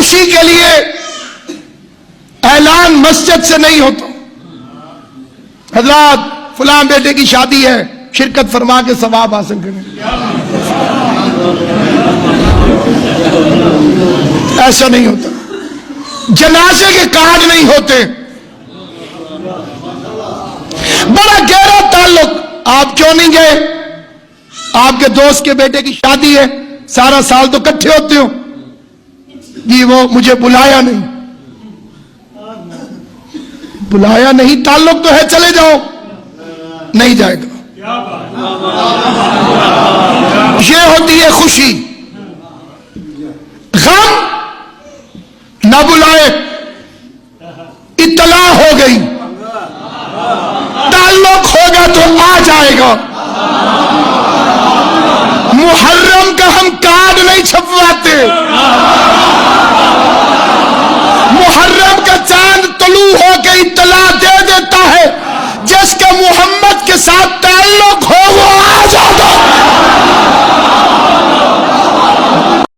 خوشی کے لیے اعلان مسجد سے نہیں ہوتا، حضرات فلاں بیٹے کی شادی ہے، شرکت فرما کے ثواب حاصل کریں، ایسا نہیں ہوتا۔ جنازے کے کارڈ نہیں ہوتے، بڑا گہرا تعلق۔ آپ کیوں نہیں گئے؟ آپ کے دوست کے بیٹے کی شادی ہے، سارا سال تو کٹھے ہوتے ہو جی، وہ مجھے بلایا نہیں، بلایا نہیں، تعلق تو ہے، چلے جاؤ، نہیں جائے گا۔ یہ ہوتی ہے خوشی۔ غم نہ بلائے، اطلاع ہو گئی، تعلق ہوگا تو آ جائے گا۔ محرم کا ہم کارڈ نہیں چھپواتے، محرم کا چاند طلوع ہو کے اطلاع دے دیتا ہے، جس کا محمد کے ساتھ تعلق ہو وہ